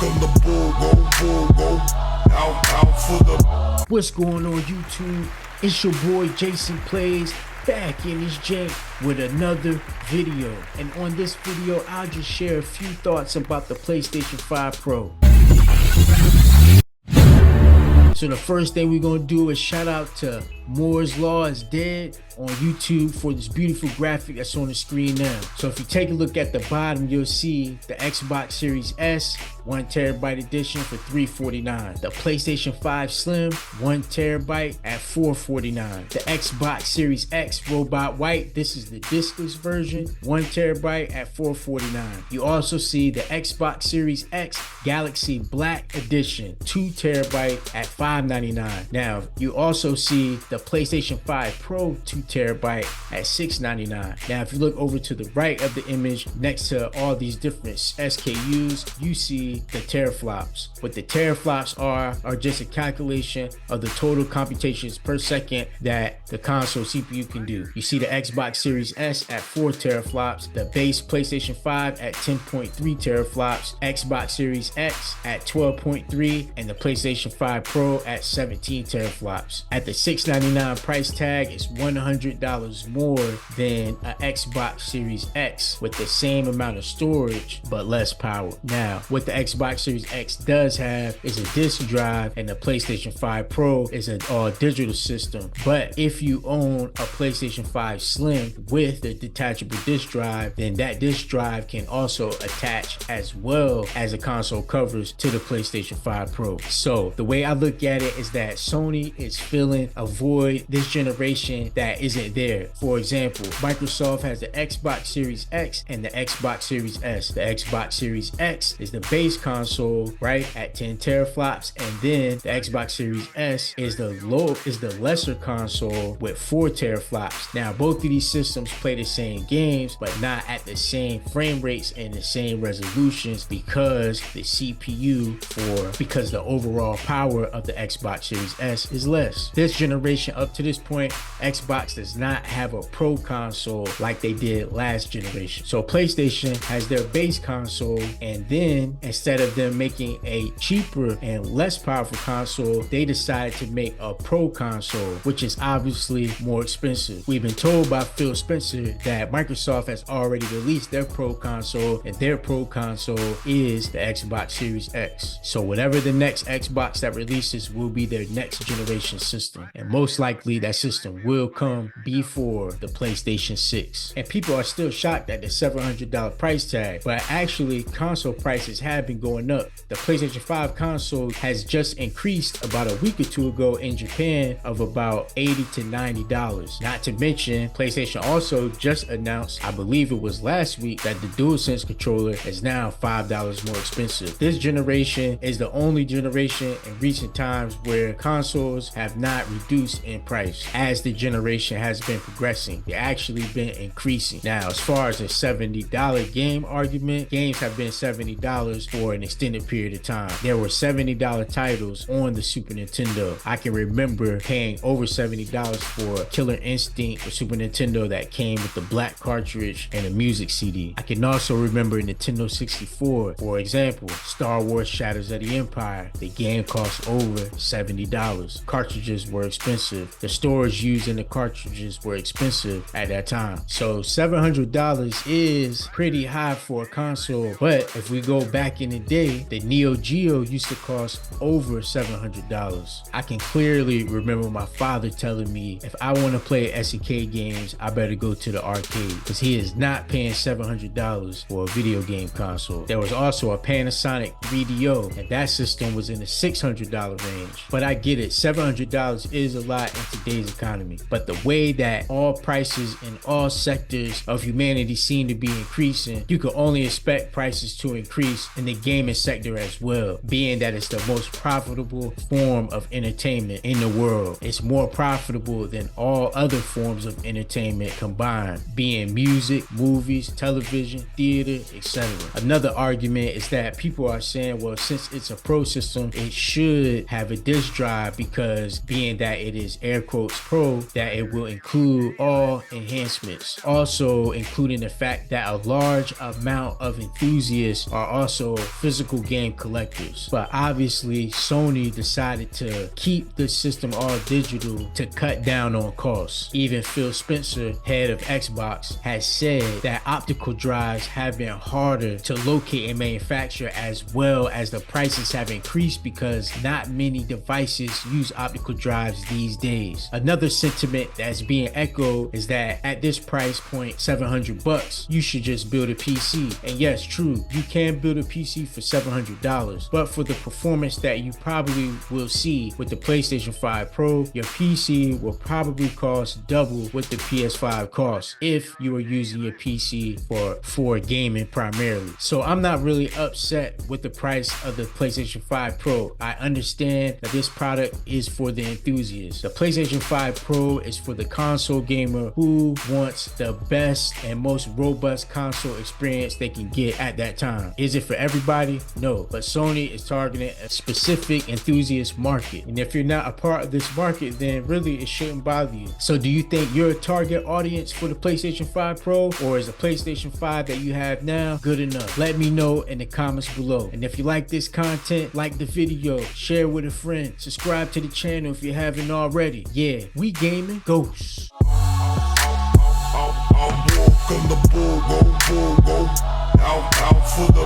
Welcome to Burgo, out for the. What's going on YouTube? It's your boy Jason Plays back in this jank with another video. And on this video, I'll just share a few thoughts about the PlayStation 5 Pro. So the first thing we're gonna do is shout out to Moore's Law is Dead on YouTube for this beautiful graphic that's on the screen now. So if you take a look at the bottom, you'll see the Xbox Series S 1TB edition for $349. The PlayStation 5 Slim 1TB at $449. The Xbox Series X Robot White, this is the discless version, 1TB at $449. You also see the Xbox Series X Galaxy Black Edition 2TB at $599. Now you also see the PlayStation 5 Pro 2TB at $699. Now if you look over to the right of the image next to all these different SKUs, you see the teraflops. What the teraflops are just a calculation of the total computations per second that the console CPU can do. You see the Xbox Series S at 4 teraflops, the base PlayStation 5 at 10.3 teraflops, Xbox Series X at 12.3, and the PlayStation 5 Pro at 17 teraflops. At the $699 price tag, it's $100 more than an Xbox Series X with the same amount of storage but less power. Now, what the Xbox Series X does have is a disk drive, and the PlayStation 5 Pro is an all-digital system. But if you own a PlayStation 5 Slim with the detachable disk drive, then that disk drive can also attach as well as the console covers to the PlayStation 5 Pro. So the way I look at it is that Sony is filling a void this generation that isn't there. For example, Microsoft has the Xbox Series X and the Xbox Series S. The Xbox Series X is the base console, right, at 10 teraflops, and then the Xbox Series S is the lesser console with 4 teraflops. Now both of these systems play the same games but not at the same frame rates and the same resolutions because the overall power of the Xbox Series S is less. This generation up to this point, Xbox does not have a Pro console like they did last generation. So PlayStation has their base console, and then instead of them making a cheaper and less powerful console, they decided to make a Pro console, which is obviously more expensive. We've been told by Phil Spencer that Microsoft has already released their Pro console, and their Pro console is the Xbox Series X. So whatever the next Xbox that releases will be their next generation system, and most likely that system will come before the PlayStation 6. And people are still shocked at the $700 price tag, but actually console prices have been going up. The PlayStation 5 console has just increased about a week or two ago in Japan of about $80 to $90. Not to mention, PlayStation also just announced, I believe it was last week, that the DualSense controller is now $5 more expensive. This generation is the only generation in recent times where consoles have not reduced in price. As the generation has been progressing, they've actually been increasing. Now, as far as a $70 game argument, games have been $70 for an extended period of time. There were $70 titles on the Super Nintendo. I can remember paying over $70 for Killer Instinct for Super Nintendo that came with the black cartridge and a music CD. I can also remember Nintendo 64, for example, Star Wars Shadows of the Empire. The game cost over $70. Cartridges were expensive. The storage used in the cartridges were expensive at that time. So $700 is pretty high for a console, but if we go back in the day, the Neo Geo used to cost over $700. I can clearly remember my father telling me if I want to play SNK games, I better go to the arcade, because he is not paying $700 for a video game console. There was also a Panasonic 3DO, and that system was in the $600 range. But I get it, $700 is a lot in today's economy. But the way that all prices in all sectors of humanity seem to be increasing, you could only expect prices to increase in the gaming sector as well, being that it's the most profitable form of entertainment in the world. It's more profitable than all other forms of entertainment combined, being music, movies, television, theater, etc. Another argument is that people are saying, well, since it's a Pro system, it should have a disk drive because being that it is air quotes Pro, that it will include all enhancements. Also including the fact that a large amount of enthusiasts are also physical game collectors. But obviously Sony decided to keep the system all digital to cut down on costs. Even Phil Spencer, head of Xbox, has said that optical drives have been harder to locate and manufacture, as well as the prices have increased because not many devices use optical drives these days. Another sentiment that's being echoed is that at this price point, $700, you should just build a PC. And yes, true, you can build a PC for $700, but for the performance that you probably will see with the PlayStation 5 Pro, your PC will probably cost double what the PS5 costs if you are using your PC for gaming primarily. So I'm not really upset with the price of the PlayStation 5 Pro. I understand that this product is for the enthusiasts. The PlayStation 5 Pro is for the console gamer who wants the best and most robust console experience they can get at that time. Is it for everybody? No, but Sony is targeting a specific enthusiast market. And if you're not a part of this market, then really it shouldn't bother you. So do you think you're a target audience for the PlayStation 5 Pro, or is the PlayStation 5 that you have now good enough? Let me know in the comments below. And if you like this content, like the video, share with a friend, subscribe to the channel if you haven't already. Yeah, we gaming ghosts. I'm walking the bull, go, out for the